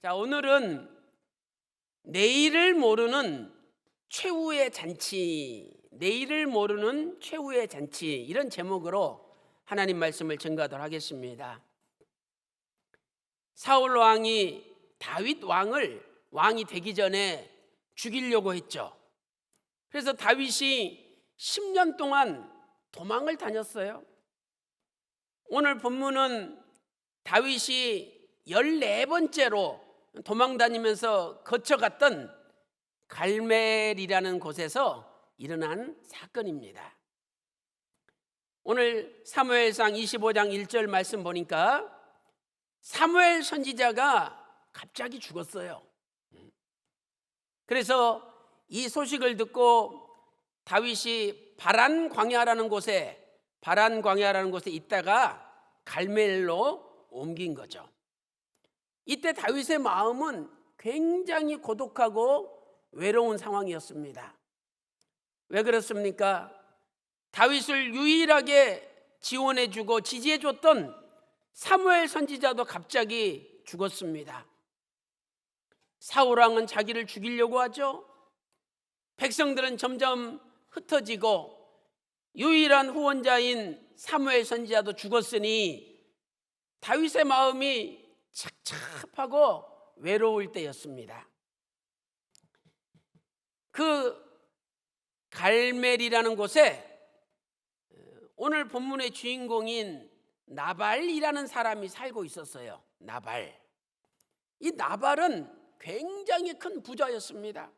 자, 오늘은 내일을 모르는 최후의 잔치, 내일을 모르는 최후의 잔치, 이런 제목으로 하나님 말씀을 증거하도록 하겠습니다. 사울 왕이 다윗 왕이 되기 전에 죽이려고 했죠. 그래서 다윗이 10년 동안 도망을 다녔어요. 오늘 본문은 다윗이 14번째로 도망 다니면서 거쳐갔던 갈멜이라는 곳에서 일어난 사건입니다. 오늘 사무엘상 25장 1절 말씀 보니까 사무엘 선지자가 갑자기 죽었어요. 그래서 이 소식을 듣고 다윗이 바란 광야라는 곳에 있다가 갈멜로 옮긴 거죠. 이때 다윗의 마음은 굉장히 고독하고 외로운 상황이었습니다. 왜 그렇습니까? 다윗을 유일하게 지원해주고 지지해줬던 사무엘 선지자도 갑자기 죽었습니다. 사울 왕은 자기를 죽이려고 하죠. 백성들은 점점 흩어지고 유일한 후원자인 사무엘 선지자도 죽었으니 다윗의 마음이 착잡하고 외로울 때였습니다. 그 갈멜이라는 곳에 오늘 본문의 주인공인 나발이라는 사람이 살고 있었어요. 나발. 이 나발은 굉장히 큰 부자였습니다.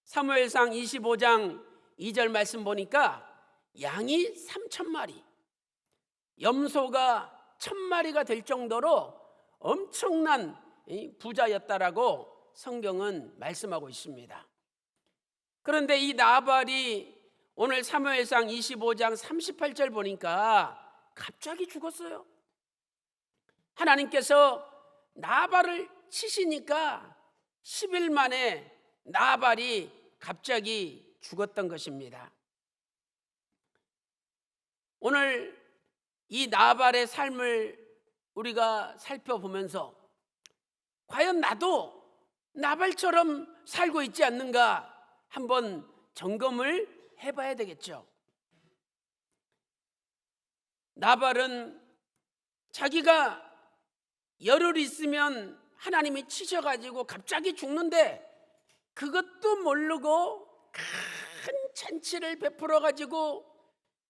사무엘상 25장 2절 말씀 보니까 양이 3,000마리, 염소가 1,000마리가 될 정도로 엄청난 부자였다라고 성경은 말씀하고 있습니다. 그런데 이 나발이 오늘 사무엘상 25장 38절 보니까 갑자기 죽었어요. 하나님께서 나발을 치시니까 10일 만에 나발이 갑자기 죽었던 것입니다. 오늘 이 나발의 삶을 우리가 살펴보면서 과연 나도 나발처럼 살고 있지 않는가 한번 점검을 해봐야 되겠죠. 나발은 자기가 열흘 있으면 하나님이 치셔가지고 갑자기 죽는데 그것도 모르고 큰 잔치를 베풀어가지고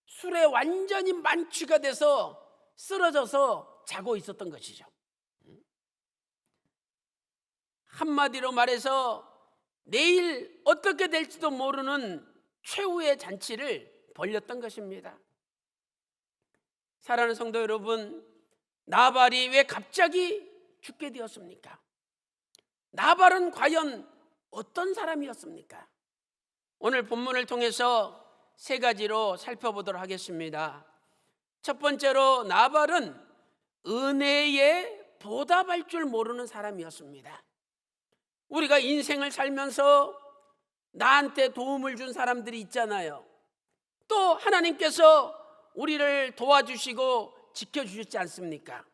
술에 완전히 만취가 돼서 쓰러져서 자고 있었던 것이죠. 한마디로 말해서 내일 어떻게 될지도 모르는 최후의 잔치를 벌였던 것입니다. 사랑하는 성도 여러분, 나발이 왜 갑자기 죽게 되었습니까? 나발은 과연 어떤 사람이었습니까? 오늘 본문을 통해서 세 가지로 살펴보도록 하겠습니다. 첫 번째로 나발은 은혜에 보답할 줄 모르는 사람이었습니다. 우리가 인생을 살면서 나한테 도움을 준 사람들이 있잖아요. 또 하나님께서 우리를 도와주시고 지켜주셨지 않습니까?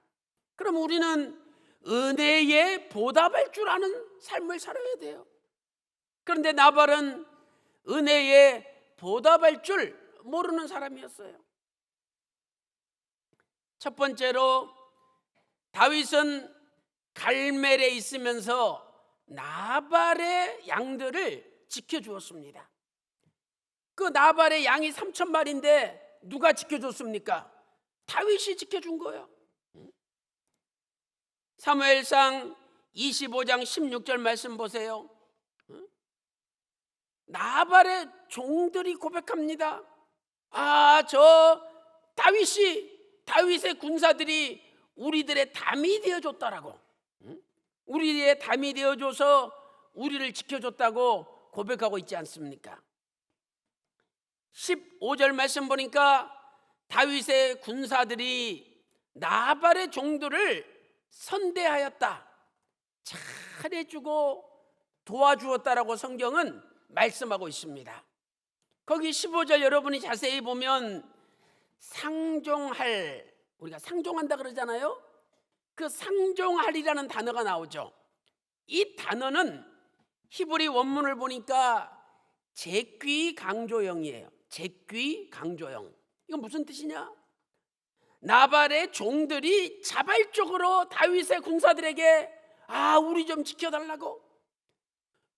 그럼 우리는 은혜에 보답할 줄 아는 삶을 살아야 돼요. 그런데 나발은 은혜에 보답할 줄 모르는 사람이었어요. 첫 번째로 다윗은 갈멜에 있으면서 나발의 양들을 지켜주었습니다. 그 나발의 양이 3,000마리인데 누가 지켜줬습니까? 다윗이 지켜준 거예요. 사무엘상 25장 16절 말씀 보세요. 나발의 종들이 고백합니다. 저 다윗의 군사들이 우리들의 담이 되어줬다라고, 우리의 담이 되어줘서 우리를 지켜줬다고 고백하고 있지 않습니까? 15절 말씀 보니까 다윗의 군사들이 나발의 종들을 선대하였다, 잘해주고 도와주었다라고 성경은 말씀하고 있습니다. 거기 15절 여러분이 자세히 보면 상종할, 우리가 상종한다 그러잖아요. 그 상종할이라는 단어가 나오죠. 이 단어는 히브리 원문을 보니까 제귀 강조형이에요. 제귀 강조형. 이건 무슨 뜻이냐? 나발의 종들이 자발적으로 다윗의 군사들에게 우리 좀 지켜달라고,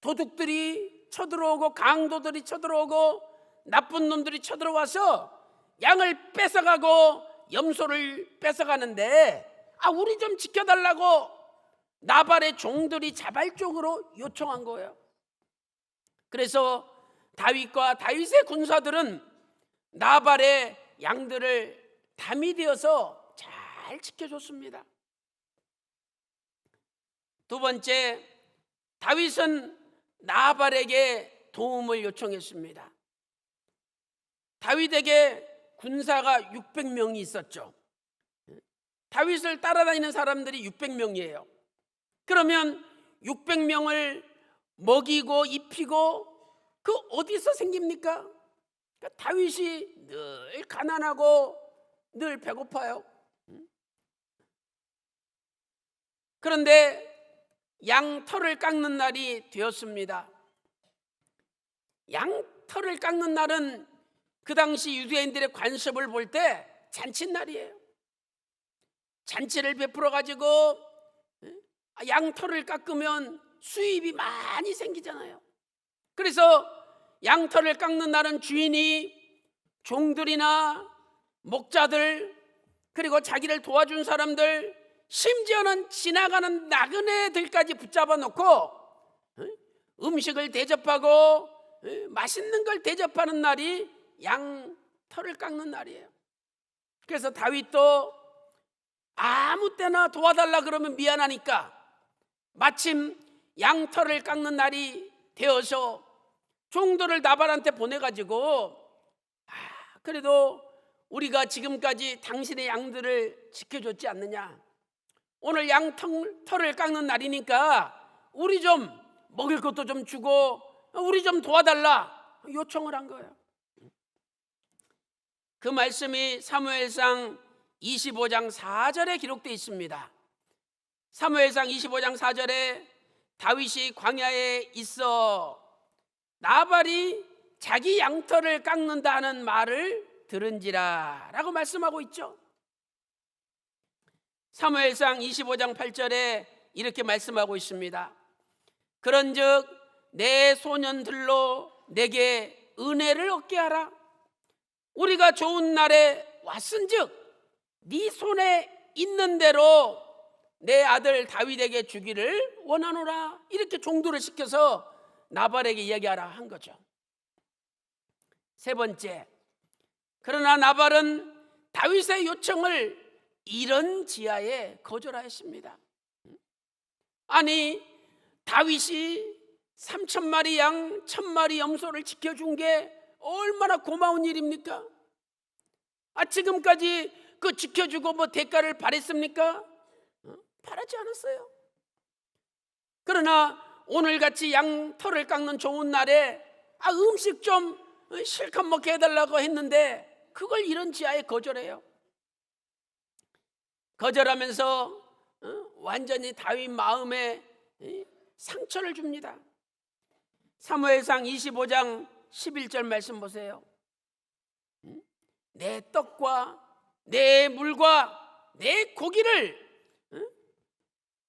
도둑들이 쳐들어오고 강도들이 쳐들어오고 나쁜 놈들이 쳐들어와서 양을 뺏어가고 염소를 뺏어가는데 우리 좀 지켜달라고 나발의 종들이 자발적으로 요청한 거예요. 그래서 다윗과 다윗의 군사들은 나발의 양들을 담이 되어서 잘 지켜줬습니다. 두 번째, 다윗은 나발에게 도움을 요청했습니다. 다윗에게 군사가 600명이 있었죠. 다윗을 따라다니는 사람들이 600명이에요. 그러면 600명을 먹이고 입히고 그 어디서 생깁니까? 그러니까 다윗이 늘 가난하고 늘 배고파요. 그런데 양털을 깎는 날이 되었습니다. 양털을 깎는 날은 그 당시 유대인들의 관습을 볼 때 잔칫날이에요. 잔치를 베풀어 가지고 양털을 깎으면 수입이 많이 생기잖아요. 그래서 양털을 깎는 날은 주인이 종들이나 목자들, 그리고 자기를 도와준 사람들, 심지어는 지나가는 나그네들까지 붙잡아 놓고 음식을 대접하고 맛있는 걸 대접하는 날이 양털을 깎는 날이에요. 그래서 다윗도 아무 때나 도와달라 그러면 미안하니까 마침 양털을 깎는 날이 되어서 종들을 나발한테 보내가지고 그래도 우리가 지금까지 당신의 양들을 지켜줬지 않느냐, 오늘 양털을 깎는 날이니까 우리 좀 먹을 것도 좀 주고 우리 좀 도와달라 요청을 한 거예요. 그 말씀이 사무엘상 25장 4절에 기록되어 있습니다. 사무엘상 25장 4절에 다윗이 광야에 있어 나발이 자기 양털을 깎는다 하는 말을 들은지라 라고 말씀하고 있죠. 사무엘상 25장 8절에 이렇게 말씀하고 있습니다. 그런즉 내 소년들로 내게 은혜를 얻게 하라. 우리가 좋은 날에 왔은즉 네 손에 있는 대로 내 아들 다윗에게 주기를 원하노라. 이렇게 종도를 시켜서 나발에게 이야기하라 한 거죠. 세 번째, 그러나 나발은 다윗의 요청을 이런 지하에 거절하였습니다. 아니, 다윗이 3,000마리 양 1,000마리 염소를 지켜준 게 얼마나 고마운 일입니까? 지금까지 그 지켜주고 뭐 대가를 바랬습니까? 바라지 않았어요. 그러나 오늘같이 양털을 깎는 좋은 날에 음식 좀 실컷 먹게 해달라고 했는데 그걸 이런 지하에 거절해요. 거절하면서 완전히 다윗 마음에 상처를 줍니다. 사무엘상 25장 11절 말씀 보세요. 내 떡과 내 물과 내 고기를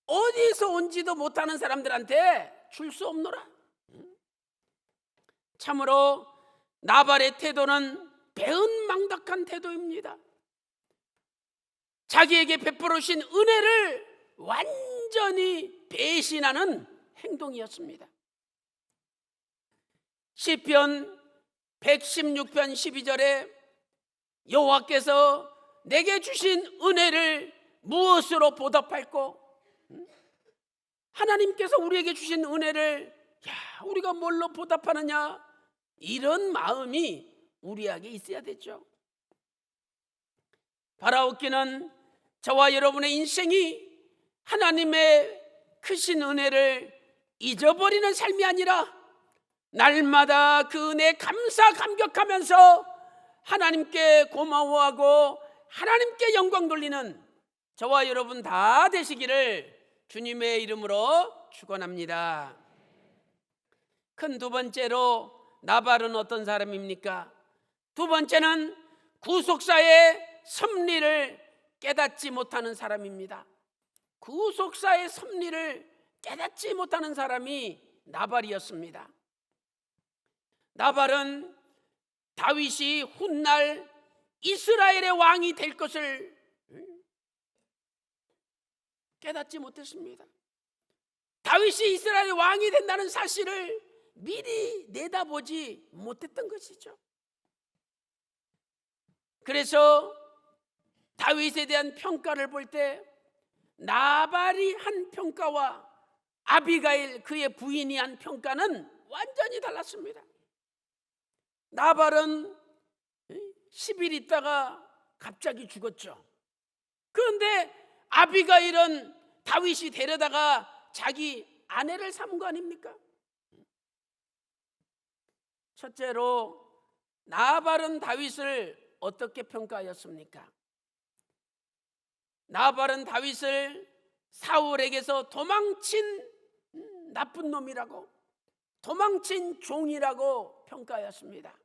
어디서 온지도 못하는 사람들한테 줄 수 없노라. 참으로 나발의 태도는 배은망덕한 태도입니다. 자기에게 베풀으신 은혜를 완전히 배신하는 행동이었습니다. 시편 116편 12절에 여호와께서 내게 주신 은혜를 무엇으로 보답할꼬? 하나님께서 우리에게 주신 은혜를 우리가 뭘로 보답하느냐, 이런 마음이 우리에게 있어야 되죠. 바라옵기는 저와 여러분의 인생이 하나님의 크신 은혜를 잊어버리는 삶이 아니라 날마다 그 은혜에 감사감격하면서 하나님께 고마워하고 하나님께 영광 돌리는 저와 여러분 다 되시기를 주님의 이름으로 축원합니다. 큰 두 번째로 나발은 어떤 사람입니까? 두 번째는 구속사의 섭리를 깨닫지 못하는 사람입니다. 구속사의 섭리를 깨닫지 못하는 사람이 나발이었습니다. 나발은 다윗이 훗날 이스라엘의 왕이 될 것을 깨닫지 못했습니다. 다윗이 이스라엘의 왕이 된다는 사실을 미리 내다보지 못했던 것이죠. 그래서 다윗에 대한 평가를 볼 때 나발이 한 평가와 아비가일 그의 부인이 한 평가는 완전히 달랐습니다. 나발은 10일 있다가 갑자기 죽었죠. 그런데 아비가일은 다윗이 데려다가 자기 아내를 삼은 거 아닙니까? 첫째로 나발은 다윗을 어떻게 평가하였습니까? 나발은 다윗을 사울에게서 도망친 나쁜 놈이라고, 도망친 종이라고 평가하였습니다.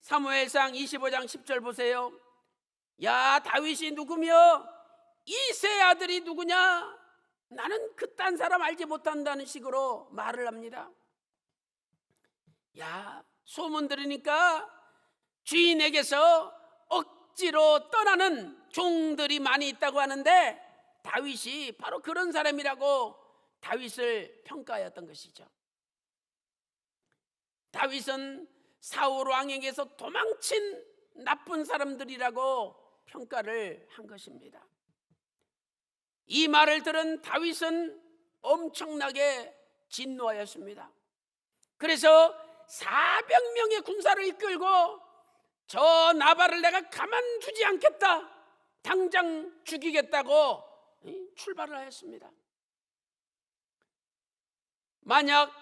사무엘상 25장 10절 보세요. 야, 다윗이 누구며 이세 아들이 누구냐? 나는 그딴 사람 알지 못한다는 식으로 말을 합니다. 야, 소문 들으니까 주인에게서 억지로 떠나는 종들이 많이 있다고 하는데 다윗이 바로 그런 사람이라고 다윗을 평가하였던 것이죠. 다윗은 사울 왕에게서 도망친 나쁜 사람들이라고 평가를 한 것입니다. 이 말을 들은 다윗은 엄청나게 진노하였습니다. 그래서 400명의 군사를 이끌고 저 나발을 내가 가만두지 않겠다, 당장 죽이겠다고 출발을 하였습니다. 만약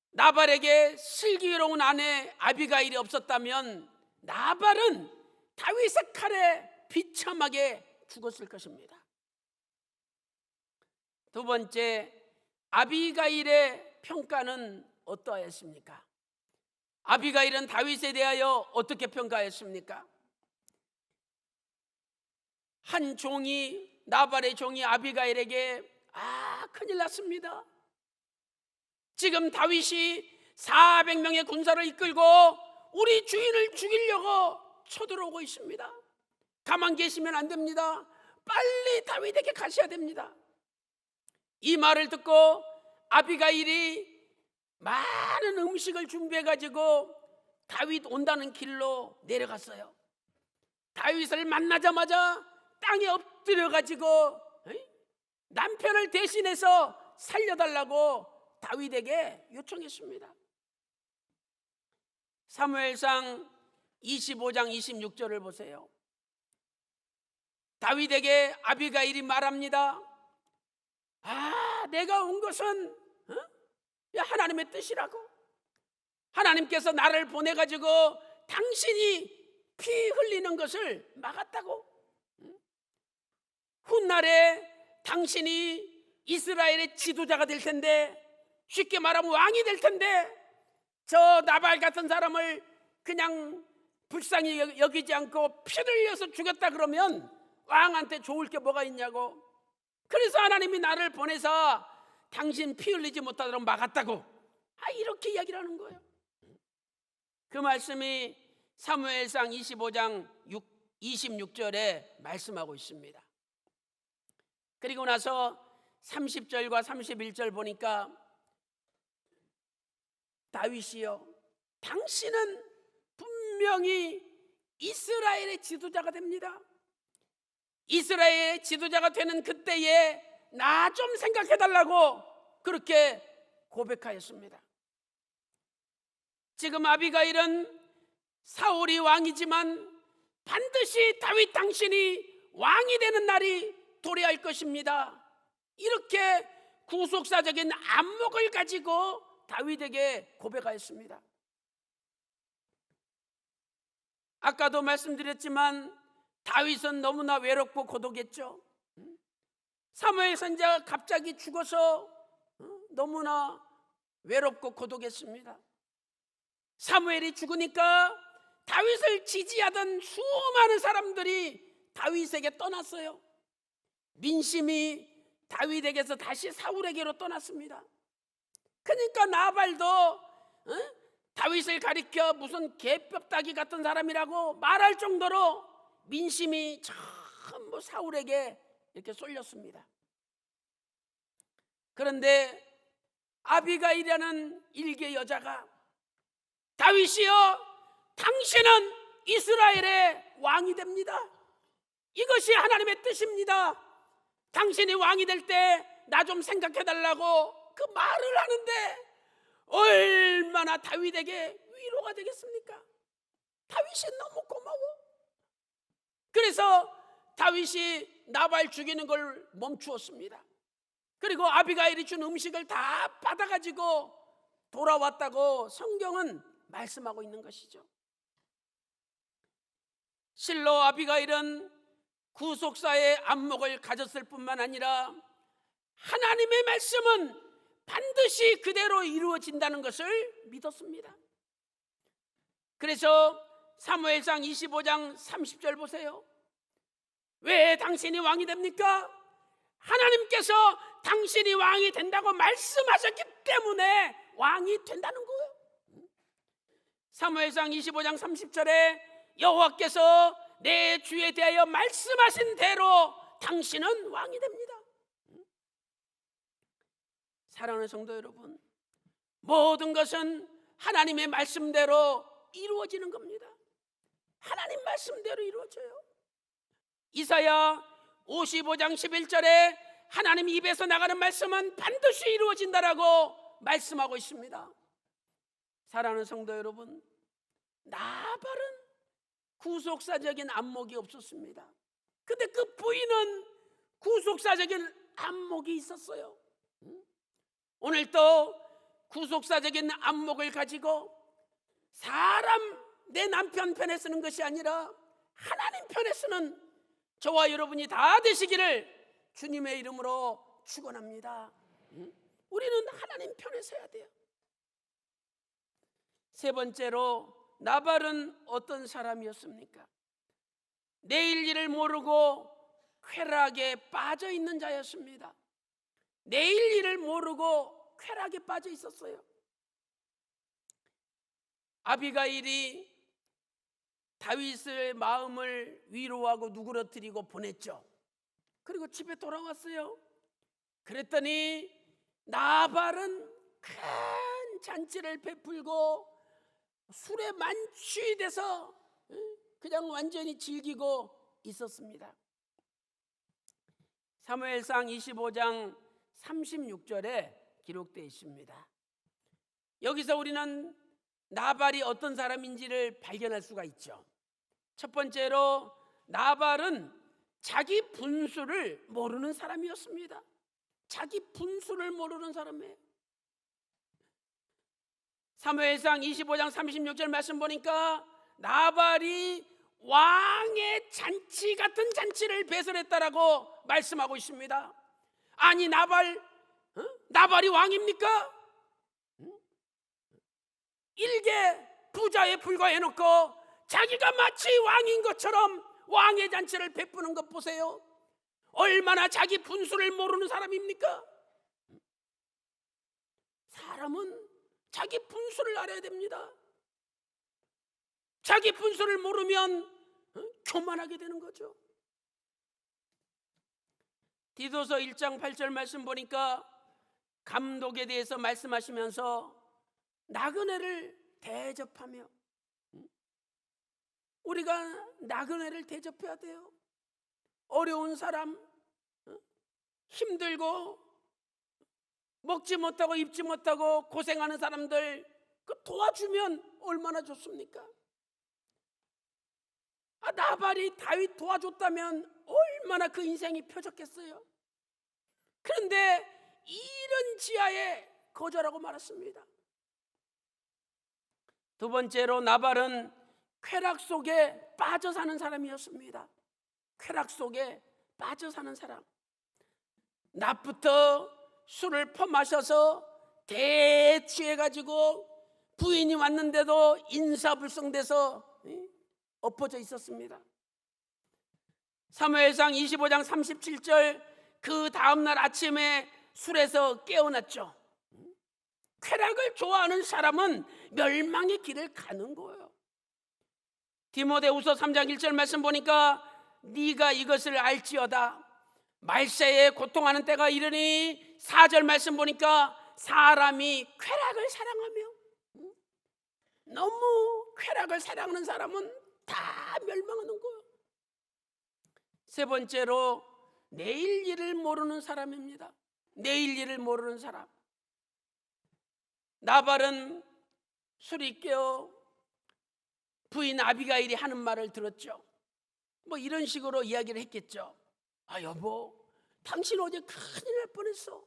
나발에게 슬기로운 아내 아비가일이 없었다면 나발은 다윗의 칼에 비참하게 죽었을 것입니다. 두 번째, 아비가일의 평가는 어떠하였습니까? 아비가일은 다윗에 대하여 어떻게 평가했습니까? 한 종이, 나발의 종이 아비가일에게 큰일 났습니다. 지금 다윗이 400명의 군사를 이끌고 우리 주인을 죽이려고 쳐들어오고 있습니다. 가만 계시면 안 됩니다. 빨리 다윗에게 가셔야 됩니다. 이 말을 듣고 아비가일이 많은 음식을 준비해가지고 다윗 온다는 길로 내려갔어요. 다윗을 만나자마자 땅에 엎드려가지고 남편을 대신해서 살려달라고 다윗에게 요청했습니다. 사무엘상 25장 26절을 보세요. 다윗에게 아비가일이 말합니다. 내가 온 것은 하나님의 뜻이라고. 하나님께서 나를 보내가지고 당신이 피 흘리는 것을 막았다고. 훗날에 당신이 이스라엘의 지도자가 될 텐데, 쉽게 말하면 왕이 될 텐데, 저 나발 같은 사람을 그냥 불쌍히 여기지 않고 피 흘려서 죽였다 그러면 왕한테 좋을 게 뭐가 있냐고. 그래서 하나님이 나를 보내서 당신 피 흘리지 못하도록 막았다고. 이렇게 이야기를 하는 거예요. 그 말씀이 사무엘상 25장 26절에 말씀하고 있습니다. 그리고 나서 30절과 31절 보니까 다윗이요, 당신은 분명히 이스라엘의 지도자가 됩니다. 이스라엘의 지도자가 되는 그때에 나 좀 생각해달라고 그렇게 고백하였습니다. 지금 아비가일은 사울이 왕이지만 반드시 다윗 당신이 왕이 되는 날이 도래할 것입니다. 이렇게 구속사적인 안목을 가지고 다윗에게 고백하였습니다. 아까도 말씀드렸지만 다윗은 너무나 외롭고 고독했죠. 사무엘 선지자가 갑자기 죽어서 너무나 외롭고 고독했습니다. 사무엘이 죽으니까 다윗을 지지하던 수많은 사람들이 다윗에게 떠났어요. 민심이 다윗에게서 다시 사울에게로 떠났습니다. 그러니까 나발도 다윗을 가리켜 무슨 개뼈다귀 같은 사람이라고 말할 정도로 민심이 전부 사울에게 이렇게 쏠렸습니다. 그런데 아비가일이라는 일개 여자가 다윗이여, 당신은 이스라엘의 왕이 됩니다. 이것이 하나님의 뜻입니다. 당신이 왕이 될 때 나 좀 생각해 달라고 그 말을 하는데 얼마나 다윗에게 위로가 되겠습니까? 다윗이 너무 고마워. 그래서 다윗이 나발 죽이는 걸 멈추었습니다. 그리고 아비가일이 준 음식을 다 받아가지고 돌아왔다고 성경은 말씀하고 있는 것이죠. 실로 아비가일은 구속사의 안목을 가졌을 뿐만 아니라 하나님의 말씀은 반드시 그대로 이루어진다는 것을 믿었습니다. 그래서 사무엘상 25장 30절 보세요. 왜 당신이 왕이 됩니까? 하나님께서 당신이 왕이 된다고 말씀하셨기 때문에 왕이 된다는 거예요. 사무엘상 25장 30절에 여호와께서 내 주에 대하여 말씀하신 대로 당신은 왕이 됩니다. 사랑하는 성도 여러분, 모든 것은 하나님의 말씀대로 이루어지는 겁니다. 하나님 말씀대로 이루어져요. 이사야 55장 11절에 하나님 입에서 나가는 말씀은 반드시 이루어진다라고 말씀하고 있습니다. 사랑하는 성도 여러분, 나발은 구속사적인 안목이 없었습니다. 근데 그 부인은 구속사적인 안목이 있었어요. 오늘 또 구속사적인 안목을 가지고 사람, 내 남편 편에 쓰는 것이 아니라 하나님 편에 쓰는 저와 여러분이 다 되시기를 주님의 이름으로 축원합니다. 우리는 하나님 편에 서야 돼요. 세 번째로, 나발은 어떤 사람이었습니까? 내일 일을 모르고 쾌락에 빠져 있는 자였습니다. 내일 일을 모르고 쾌락에 빠져 있었어요. 아비가일이 다윗의 마음을 위로하고 누그러뜨리고 보냈죠. 그리고 집에 돌아왔어요. 그랬더니 나발은 큰 잔치를 베풀고 술에 만취돼서 그냥 완전히 즐기고 있었습니다. 사무엘상 25장 36절에 기록되어 있습니다. 여기서 우리는 나발이 어떤 사람인지를 발견할 수가 있죠. 첫 번째로, 나발은 자기 분수를 모르는 사람이었습니다. 자기 분수를 모르는 사람이에요. 사무엘상 25장 36절 말씀 보니까 나발이 왕의 잔치 같은 잔치를 배설했다라고 말씀하고 있습니다. 아니, 나발이 왕입니까? 일개 부자에 불과해놓고 자기가 마치 왕인 것처럼 왕의 잔치를 베푸는 것 보세요. 얼마나 자기 분수를 모르는 사람입니까? 사람은 자기 분수를 알아야 됩니다. 자기 분수를 모르면 교만하게 되는 거죠. 디도서 1장 8절 말씀 보니까 감독에 대해서 말씀하시면서 나그네를 대접하며, 우리가 나그네를 대접해야 돼요. 어려운 사람, 힘들고 먹지 못하고 입지 못하고 고생하는 사람들 그 도와주면 얼마나 좋습니까? 나발이 다윗 도와줬다면 얼마나 그 인생이 펴졌겠어요. 그런데 이런 지하에 거절하고 말았습니다. 두 번째로, 나발은 쾌락 속에 빠져 사는 사람이었습니다. 쾌락 속에 빠져 사는 사람. 낮부터 술을 퍼마셔서 대취해가지고 부인이 왔는데도 인사불성돼서 엎어져 있었습니다. 사무엘상 25장 37절, 그 다음날 아침에 술에서 깨어났죠. 쾌락을 좋아하는 사람은 멸망의 길을 가는 거예요. 디모데후서 3장 1절 말씀 보니까 네가 이것을 알지어다, 말세에 고통하는 때가 이르니, 4절 말씀 보니까 사람이 쾌락을 사랑하며, 너무 쾌락을 사랑하는 사람은 다 멸망하는 거예요. 세 번째로 내일 일을 모르는 사람입니다. 내일 일을 모르는 사람. 나발은 술이 깨어 부인 아비가일이 하는 말을 들었죠. 뭐 이런 식으로 이야기를 했겠죠. 아, 여보, 당신 어제 큰일 날 뻔했어.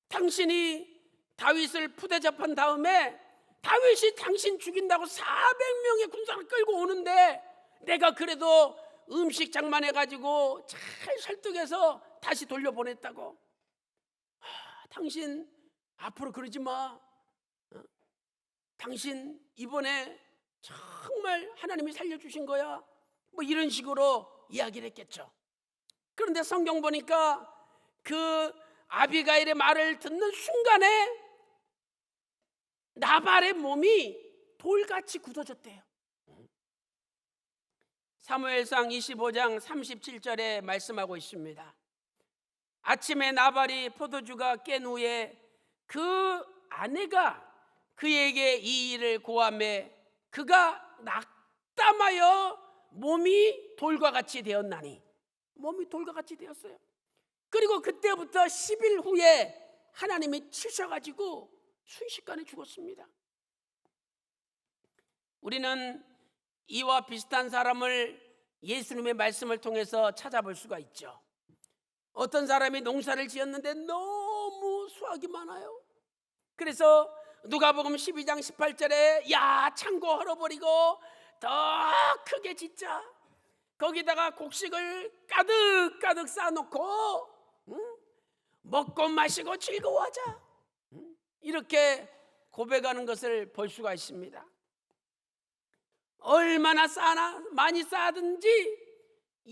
당신이 다윗을 푸대접한 다음에 다윗이 당신 죽인다고 400명의 군사를 끌고 오는데 내가 그래도 음식 장만해가지고 잘 설득해서 다시 돌려보냈다고. 당신 앞으로 그러지 마. 당신 이번에 정말 하나님이 살려주신 거야. 뭐 이런 식으로 이야기를 했겠죠. 그런데 성경 보니까 그 아비가일의 말을 듣는 순간에 나발의 몸이 돌같이 굳어졌대요. 사무엘상 25장 37절에 말씀하고 있습니다. 아침에 나발이 포도주가 깬 후에 그 아내가 그에게 이 일을 고하매 그가 낙담하여 몸이 돌과 같이 되었나니, 몸이 돌과 같이 되었어요. 그리고 그때부터 10일 후에 하나님이 치셔가지고 순식간에 죽었습니다. 우리는 이와 비슷한 사람을 예수님의 말씀을 통해서 찾아볼 수가 있죠. 어떤 사람이 농사를 지었는데 너무 수확이 많아요. 그래서 누가복음 12장 18절에 야, 창고 헐어버리고 더 크게 짓자, 거기다가 곡식을 가득가득 쌓아놓고 먹고 마시고 즐거워하자, 이렇게 고백하는 것을 볼 수가 있습니다. 얼마나 많이 쌓아든지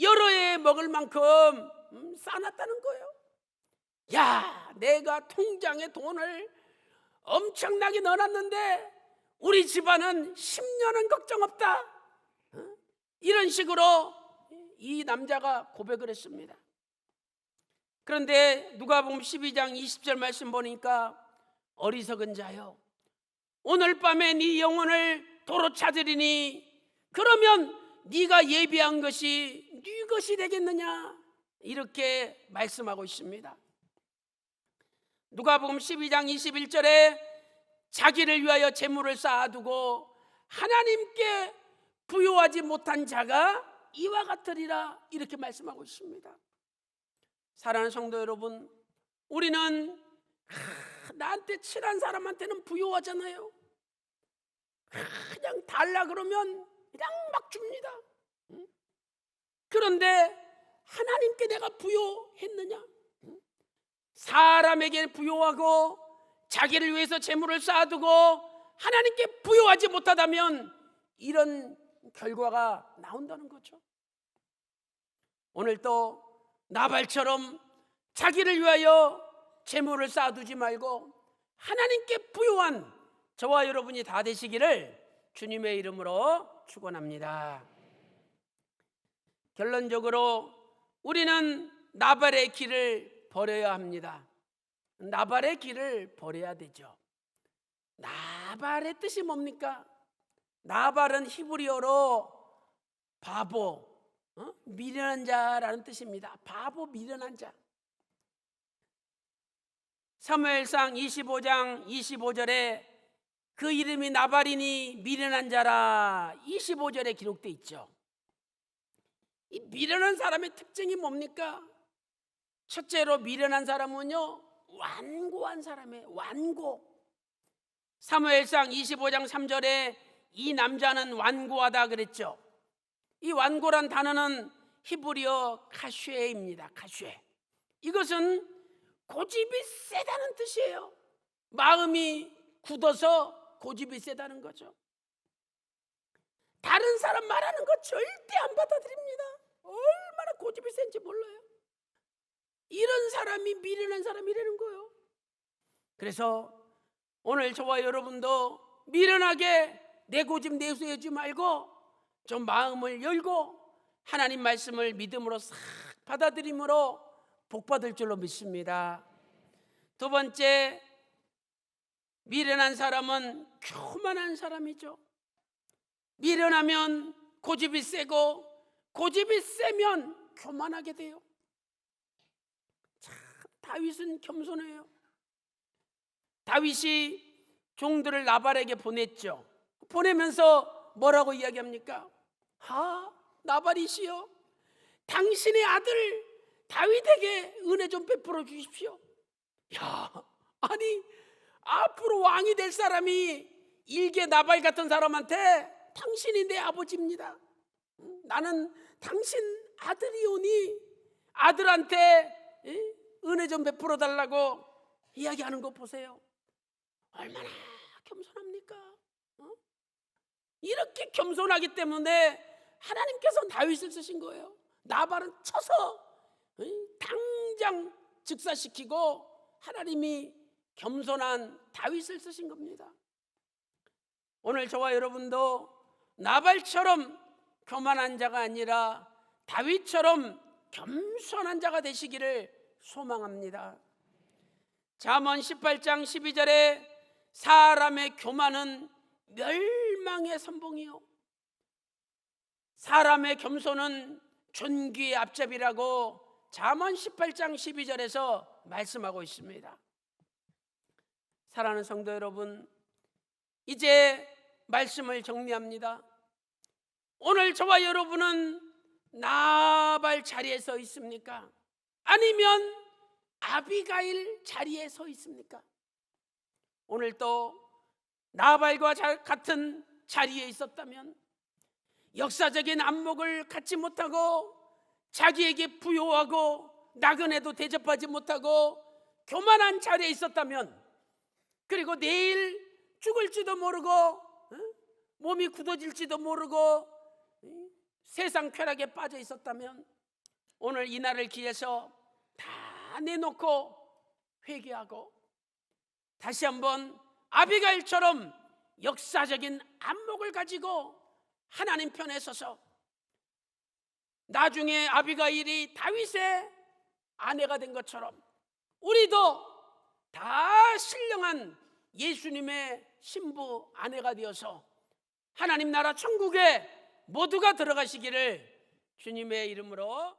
여러 해 먹을 만큼 쌓아놨다는 거예요. 야, 내가 통장에 돈을 엄청나게 넣어놨는데 우리 집안은 10년은 걱정 없다, 이런 식으로 이 남자가 고백을 했습니다. 그런데 누가복음 12장 20절 말씀 보니까 어리석은 자여, 오늘 밤에 네 영혼을 도로 찾으리니 그러면 네가 예비한 것이 네 것이 되겠느냐, 이렇게 말씀하고 있습니다. 누가복음 12장 21절에 자기를 위하여 재물을 쌓아두고 하나님께 부요하지 못한 자가 이와 같으리라, 이렇게 말씀하고 있습니다. 사랑하는 성도 여러분, 우리는 나한테 친한 사람한테는 부요하잖아요. 그냥 달라 그러면 그냥 막 줍니다. 그런데 하나님께 내가 부요했느냐? 사람에게 부요하고 자기를 위해서 재물을 쌓아두고 하나님께 부요하지 못하다면 이런 결과가 나온다는 거죠. 오늘도 나발처럼 자기를 위하여 재물을 쌓아두지 말고 하나님께 부요한 저와 여러분이 다 되시기를 주님의 이름으로 축원합니다. 결론적으로 우리는 나발의 길을 버려야 합니다. 나발의 길을 버려야 되죠. 나발의 뜻이 뭡니까? 나발은 히브리어로 바보, 미련한 자라는 뜻입니다. 바보, 미련한 자. 사무엘상 25장 25절에 그 이름이 나발이니 미련한 자라, 25절에 기록되어 있죠. 이 미련한 사람의 특징이 뭡니까? 첫째로 미련한 사람은요, 완고한 사람이에요. 완고. 사무엘상 25장 3절에 이 남자는 완고하다 그랬죠. 이 완고란 단어는 히브리어 카쉐입니다. 카쉐. 이것은 고집이 세다는 뜻이에요. 마음이 굳어서 고집이 세다는 거죠. 다른 사람 말하는 거 절대 안 받아들입니다. 얼마나 고집이 센지 몰라요. 이런 사람이 미련한 사람이라는 거예요. 그래서 오늘 저와 여러분도 미련하게 내 고집 내세우지 말고 좀 마음을 열고 하나님 말씀을 믿음으로 싹 받아들임으로 복 받을 줄로 믿습니다. 두 번째, 미련한 사람은 교만한 사람이죠. 미련하면 고집이 세고 고집이 세면 교만하게 돼요. 참 다윗은 겸손해요. 다윗이 종들을 나발에게 보냈죠. 보내면서 뭐라고 이야기합니까? 나발이시여, 당신의 아들 다윗에게 은혜 좀 베풀어 주십시오. 아니 앞으로 왕이 될 사람이 일개 나발 같은 사람한테 당신이 내 아버지입니다. 나는 당신 아들이오니 아들한테 은혜 좀 베풀어 달라고 이야기하는 거 보세요. 얼마나 겸손합니까? 이렇게 겸손하기 때문에 하나님께서 다윗을 쓰신 거예요. 나발은 쳐서 당장 즉사시키고 하나님이 겸손한 다윗을 쓰신 겁니다. 오늘 저와 여러분도 나발처럼 교만한 자가 아니라 다윗처럼 겸손한 자가 되시기를 소망합니다. 잠언 18장 12절에 사람의 교만은 멸망의 선봉이요, 사람의 겸손은 존귀의 앞잡이라고 잠언 18장 12절에서 말씀하고 있습니다. 사랑하는 성도 여러분, 이제 말씀을 정리합니다. 오늘 저와 여러분은 나발 자리에 서 있습니까? 아니면 아비가일 자리에 서 있습니까? 오늘 또 나발과 같은 자리에 있었다면, 역사적인 안목을 갖지 못하고 자기에게 부요하고 나그네도 대접하지 못하고 교만한 자리에 있었다면, 그리고 내일 죽을지도 모르고 몸이 굳어질지도 모르고 세상 쾌락에 빠져 있었다면, 오늘 이 날을 기해서 다 내놓고 회개하고 다시 한번 아비가일처럼 역사적인 안목을 가지고 하나님 편에 서서, 나중에 아비가일이 다윗의 아내가 된 것처럼 우리도 다 신령한 예수님의 신부 아내가 되어서 하나님 나라 천국에 모두가 들어가시기를 주님의 이름으로